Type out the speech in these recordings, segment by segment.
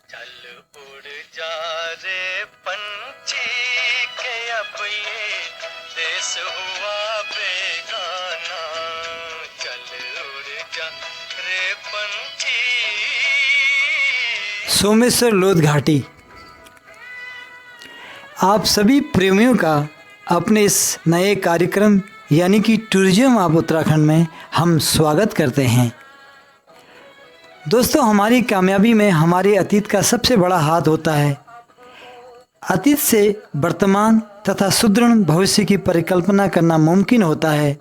चल उड़ जा रे पंछी के अब ये देश हुआ बेगाना। चल उड़ जा रे पंछी। सोमेश्वर लोध घाटी। आप सभी प्रेमियों का अपने इस नए कार्यक्रम यानी कि टूरिज्म ऑफ उत्तराखंड में हम स्वागत करते हैं। दोस्तों, हमारी कामयाबी में हमारे अतीत का सबसे बड़ा हाथ होता है। अतीत से वर्तमान तथा सुदृढ़ भविष्य की परिकल्पना करना मुमकिन होता है।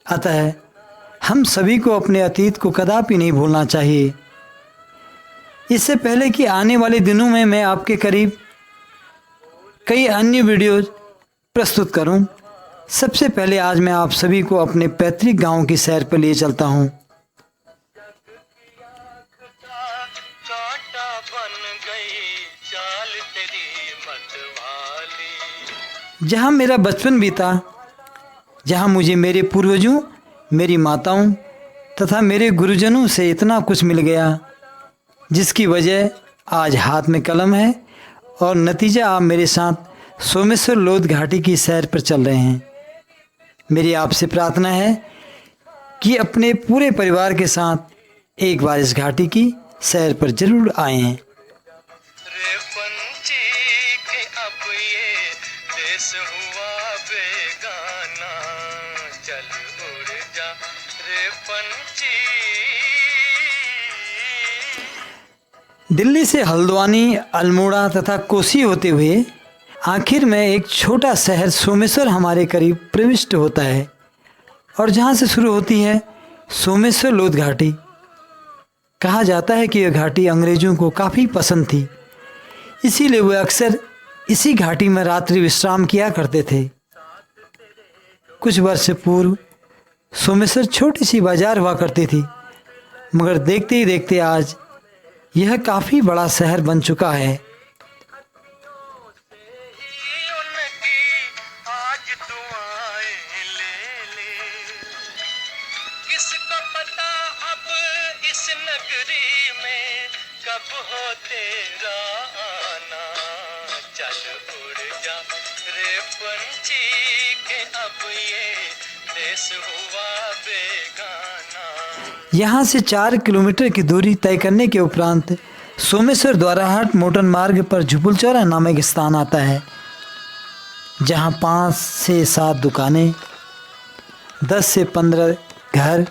अतः हम सभी को अपने अतीत को कदापि नहीं भूलना चाहिए। इससे पहले कि आने वाले दिनों में मैं आपके करीब कई अन्य वीडियोज प्रस्तुत करूं, सबसे पहले आज मैं आप सभी को अपने पैतृक गांव की सैर पर लिए चलता हूं। जहां मेरा बचपन बीता, जहां मुझे मेरे पूर्वजों, मेरी माताओं तथा मेरे गुरुजनों से इतना कुछ मिल गया, जिसकी वजह आज हाथ में कलम है और नतीजा आप मेरे साथ सोमेश्वर लोध घाटी की सैर पर चल रहे हैं। मेरी आपसे प्रार्थना है कि अपने पूरे परिवार के साथ एक बार इस घाटी की सैर पर जरूर आएं। हुआ बेगाना। चल उड़ जा रे पंछी। दिल्ली से हल्द्वानी, अल्मोड़ा तथा कोसी होते हुए आखिर में एक छोटा शहर सोमेश्वर हमारे करीब प्रविष्ट होता है और जहाँ से शुरू होती है सोमेश्वर लोध घाटी। कहा जाता है कि यह घाटी अंग्रेजों को काफ़ी पसंद थी, इसीलिए वे अक्सर इसी घाटी में रात्रि विश्राम किया करते थे। कुछ वर्ष पूर्व सोमेश्वर छोटी सी बाजार हुआ करती थी, मगर देखते ही देखते आज यह काफ़ी बड़ा शहर बन चुका है। किसको पता अब इस नगरी में कब हो तेरा आना। चल उड़ जा रे पंछी के अब ये देश हुआ बेगाना। यहाँ से 4 किलोमीटर की दूरी तय करने के उपरांत सोमेश्वर द्वाराहाट मोटर मार्ग पर झुपुलचौरा नामक स्थान आता है, जहाँ 5 से 7 दुकानें, 10 से 15 घर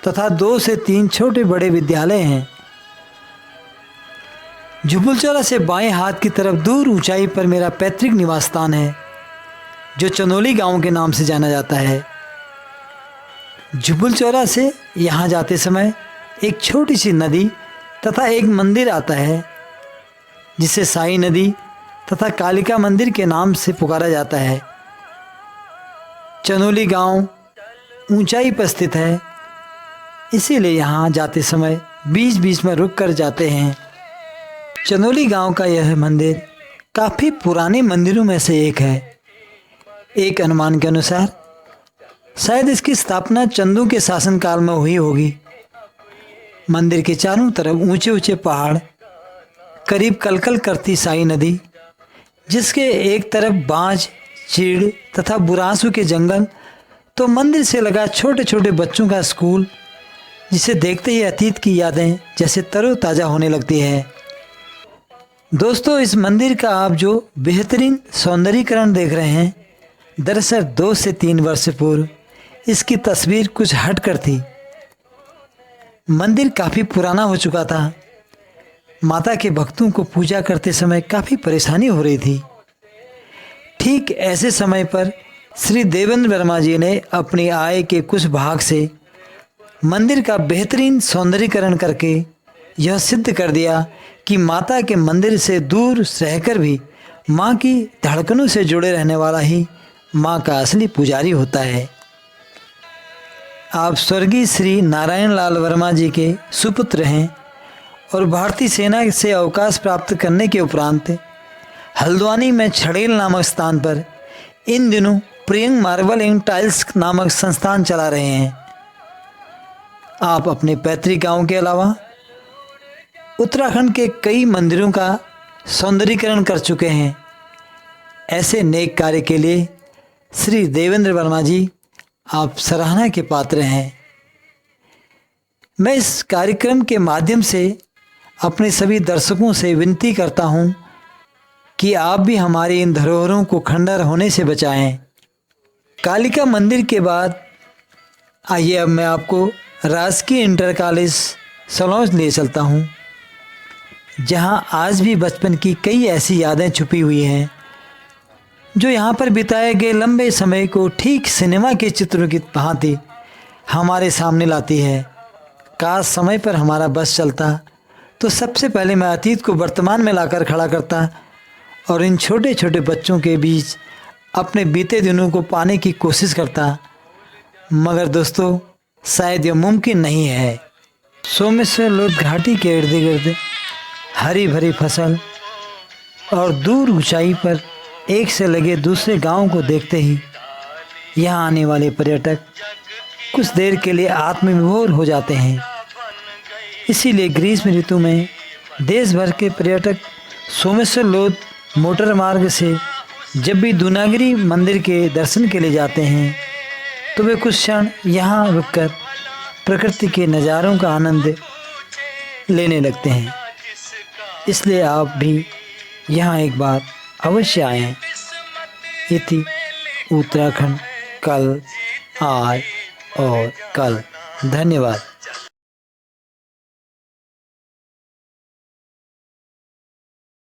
तथा 2 से 3 छोटे बड़े विद्यालय हैं। झुपुलचौरा से बाएं हाथ की तरफ दूर ऊंचाई पर मेरा पैतृक निवास स्थान है, जो चनोली गांव के नाम से जाना जाता है। झुपुलचौरा से यहाँ जाते समय एक छोटी सी नदी तथा एक मंदिर आता है, जिसे साई नदी तथा कालिका मंदिर के नाम से पुकारा जाता है। चनोली गांव ऊंचाई पर स्थित है, इसीलिए यहाँ जाते समय बीच बीच में रुक कर जाते हैं। चनोली गांव का यह मंदिर काफ़ी पुराने मंदिरों में से एक है। एक अनुमान के अनुसार शायद इसकी स्थापना चंदू के शासनकाल में हुई होगी। मंदिर के चारों तरफ ऊंचे ऊंचे पहाड़, करीब कलकल करती साई नदी, जिसके एक तरफ बांज, चीड़ तथा बुरांसू के जंगल, तो मंदिर से लगा छोटे छोटे बच्चों का स्कूल, जिसे देखते ही अतीत की यादें जैसे तरोताज़ा होने लगती है। दोस्तों, इस मंदिर का आप जो बेहतरीन सौंदर्यीकरण देख रहे हैं, दरअसल 2 से 3 वर्ष पूर्व इसकी तस्वीर कुछ हट कर थी। मंदिर काफ़ी पुराना हो चुका था। माता के भक्तों को पूजा करते समय काफ़ी परेशानी हो रही थी। ठीक ऐसे समय पर श्री देवेंद्र वर्मा जी ने अपनी आय के कुछ भाग से मंदिर का बेहतरीन सौंदर्यीकरण करके यह सिद्ध कर दिया कि माता के मंदिर से दूर रहकर भी माँ की धड़कनों से जुड़े रहने वाला ही माँ का असली पुजारी होता है। आप स्वर्गीय श्री नारायण लाल वर्मा जी के सुपुत्र हैं और भारतीय सेना से अवकाश प्राप्त करने के उपरांत हल्द्वानी में छड़ेल नामक स्थान पर इन दिनों प्रियंग मार्बल एंड टाइल्स नामक संस्थान चला रहे हैं। आप अपने पैतृक गांव के अलावा उत्तराखंड के कई मंदिरों का सौंदर्यीकरण कर चुके हैं। ऐसे नेक कार्य के लिए श्री देवेंद्र वर्मा जी आप सराहना के पात्र हैं। मैं इस कार्यक्रम के माध्यम से अपने सभी दर्शकों से विनती करता हूं कि आप भी हमारी इन धरोहरों को खंडहर होने से बचाएं। कालिका मंदिर के बाद आइए अब मैं आपको राजकीय इंटर कॉलेज सलौंज ले चलता हूं, जहां आज भी बचपन की कई ऐसी यादें छुपी हुई हैं जो यहाँ पर बिताए गए लंबे समय को ठीक सिनेमा के चित्रों की भांति हमारे सामने लाती है। काश समय पर हमारा बस चलता तो सबसे पहले मैं अतीत को वर्तमान में लाकर खड़ा करता और इन छोटे छोटे बच्चों के बीच अपने बीते दिनों को पाने की कोशिश करता, मगर दोस्तों शायद यह मुमकिन नहीं है। सोमेश्वर लोध घाटी के इर्द गिर्द हरी भरी फसल और दूर ऊंचाई पर एक से लगे दूसरे गांव को देखते ही यहाँ आने वाले पर्यटक कुछ देर के लिए आत्मविभोर हो जाते हैं। इसीलिए ग्रीष्म ऋतु में देश भर के पर्यटक सोमेश्वर लोध मोटर मार्ग से जब भी दूनागिरी मंदिर के दर्शन के लिए जाते हैं तो वे कुछ क्षण यहाँ रुककर प्रकृति के नज़ारों का आनंद लेने लगते हैं। इसलिए आप भी यहाँ एक बार अवश्य आएं। इति उत्तराखंड कल आज और कल। धन्यवाद।